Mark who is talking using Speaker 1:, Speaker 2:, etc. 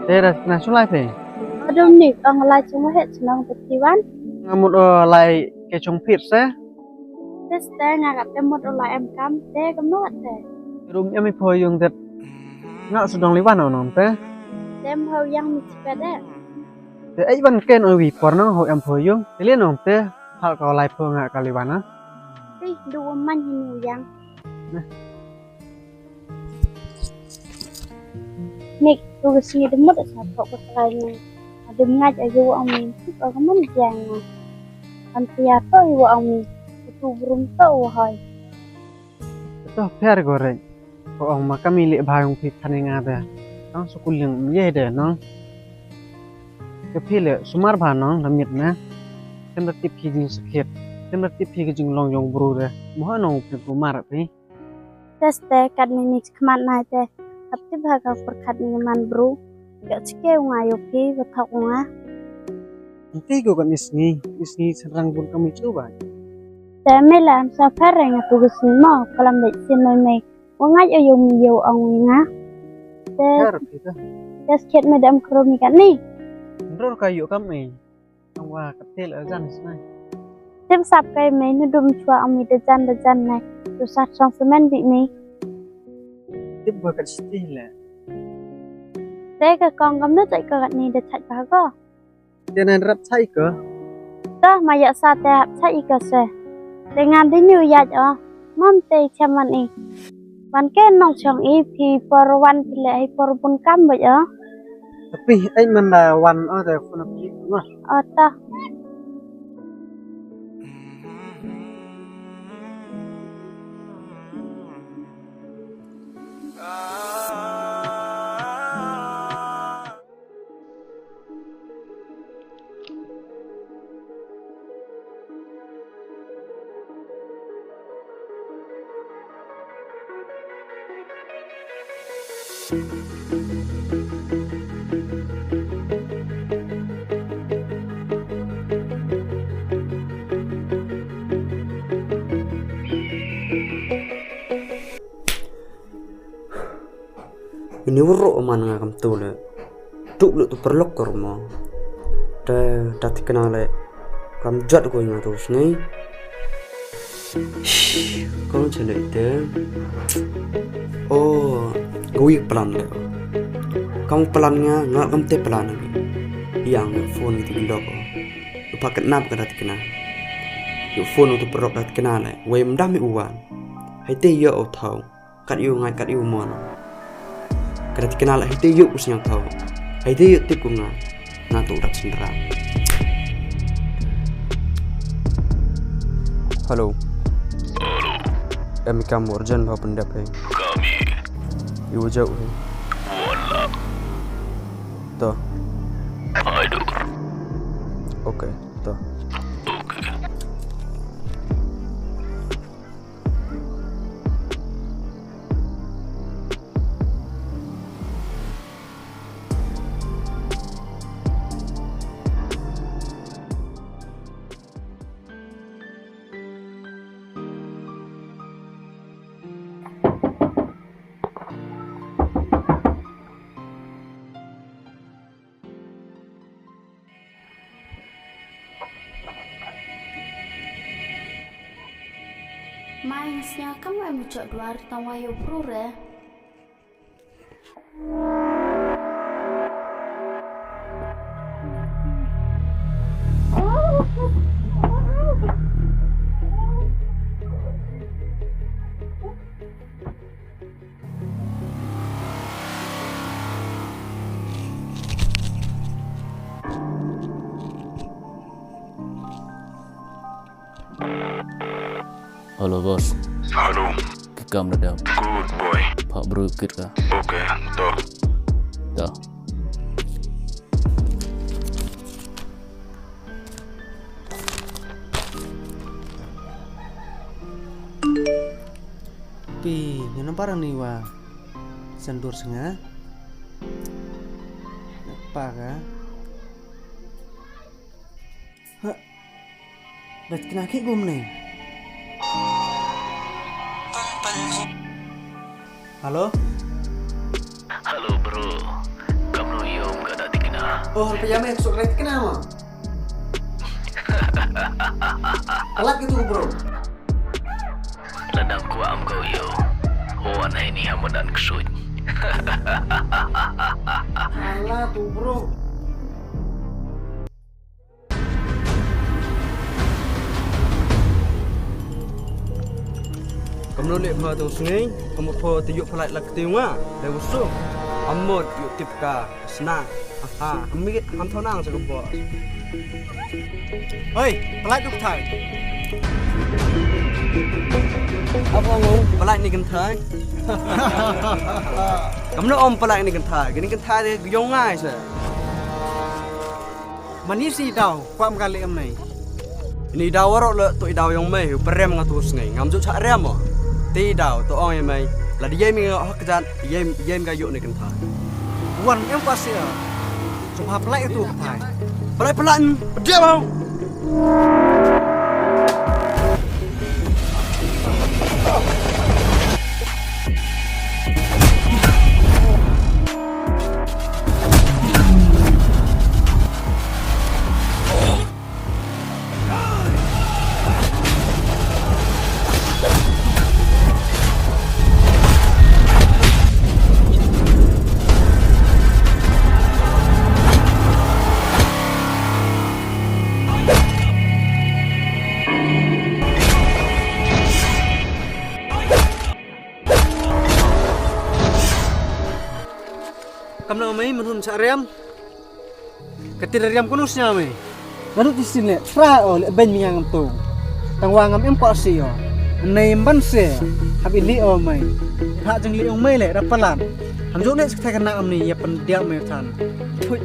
Speaker 1: Tera na sulai pe.
Speaker 2: Adam ni ang lai chung het senang petiwan.
Speaker 1: Ngamut lai ke chong pit sa.
Speaker 2: Tes te ngagap temot olai em kam te kamot te.
Speaker 1: Rum yami po yung tet. Ngak sudong liwan onom te.
Speaker 2: Tem hau yang mi sepeda.
Speaker 1: Te ai ban ken wi por nang ho am po yung. Tilian om te hal ko lai po ngak kaliwana.
Speaker 2: Ti dua man hinu yang. Nik tugas ni demot sa tok kesalainya. Ada ngaj aja wa amin. Kau kaman jangan. Anti apa wa amin. Itu burung tau hai.
Speaker 1: Toh per goreng. Ko ong ma kami li bhayong pit khaninga de. Nang sukul yang ye de nang. Ke phile sumar bha nang lamit na. Kem da tip kijing sakit. Kem da tip kijing long yong bru de. Mo nong pe kumar pe.
Speaker 2: Tes te kat ni nik kemat nai te. Tapi bahagia perkat ni man bro. Gak cike ngayo pi betak nga.
Speaker 1: Nanti ko kan isngi serang pun kami coba.
Speaker 2: Te melam sa pareng tugas ni mo kalam dek sin mai. Ngaj ayo mi yo ang nga. Te
Speaker 1: Harap kita.
Speaker 2: tes ket medam kromi kat ni.
Speaker 1: Ndror kayu kami. Ang wa katil azan snai.
Speaker 2: Tim sap kai mai nudum chua ami dejan nai. Tu sat song semen bi ni.
Speaker 1: Tip ba kat stila.
Speaker 2: Te ka kong kam nu tai ka kat ni de chat ba go.
Speaker 1: Denan rat sai ke.
Speaker 2: Dah maya sa te hap chat ka se. Dengan di new ya jo. Mom te chaman ni. Wan ke nong chong i pi por wan pile ai por bun kam ba jo.
Speaker 1: Tapi ai man da wan o da phone pi ma.
Speaker 2: Ata.
Speaker 3: Ini urut man ngam tu le. Tuk lu tu perlok kor mo. Dah kenal le. Ram jat ko ingat tu sini. Kau cakap itu. Oh, gue pelan le. Kamu pelannya nggak kamu te pelan lagi. Yang phone itu gendok. Lupa kenapa kena kenal. Yuk phone itu perlok dah kenal le. Gue mendami uan. Hai te yo au tahu. Kat you ngai kat you mon. Kada dikenal hai te yuk usnya tahu. Hai te yuk tiku ngatu dak sendera. Halo. Kami kamu urgent bawa pendapat.
Speaker 4: Kami.
Speaker 3: Ibu jauh.
Speaker 4: Wala.
Speaker 3: Toh.
Speaker 4: Aduh.
Speaker 3: Oke. Toh.
Speaker 4: Oke.
Speaker 2: Mai sia kamu ai mucok dua hari tawa yo pro re.
Speaker 5: Halo bos,
Speaker 4: Halo.
Speaker 5: kekam dadam.
Speaker 4: Good boy.
Speaker 5: Pak berukit kah?
Speaker 4: Oke. Toh.
Speaker 5: Dah.
Speaker 1: Pi, yang parang ni wa. Sendur senga. Apa ka? Ha. Bet kena ki gum ni. Halo?
Speaker 4: Halo bro. Kamu yung
Speaker 1: Oh, pejamnya sok rek kenapa? Alat gitu bro.
Speaker 4: Ladang ku am kau yo. Hoan ini hamadan kesut.
Speaker 1: Alah tuh bro.
Speaker 3: Kamu lihat pha tu sungai, kamu pha tuyuk pelak lak tiunga, lewusu. Amot yuk tipka, senang. Aha, ambil ham thonang sekali bos.
Speaker 1: Hei, pelak duk thai.
Speaker 3: Apa ngomong? Pelak ni kentai. Kamu om pelak ni kentai, gini kentai dia guyong ngai se.
Speaker 1: Mani si tau, kuam kali em này.
Speaker 3: Ini daw warok le tu daw yang mai, perem ngatu sungai, ngamjuk cak rem mo. Ti daw tu ong yang mai, la dia mi hok kejan, yem gayuk ni kentai.
Speaker 1: Wan em pasti ya. Cuma pelak itu thai.
Speaker 3: Pelak dia mau.
Speaker 1: Kamu mai menun cak rem. Ketir rem kunusnya mai. Baru di sini tra le ben mingang tu. Tang wangam em pasti yo. Nei ban se. Habi li o mai. Ha jeng li ong mai le rapalan. Ham jok ne sekta kana am ni ya pen dia mai tan. Thui.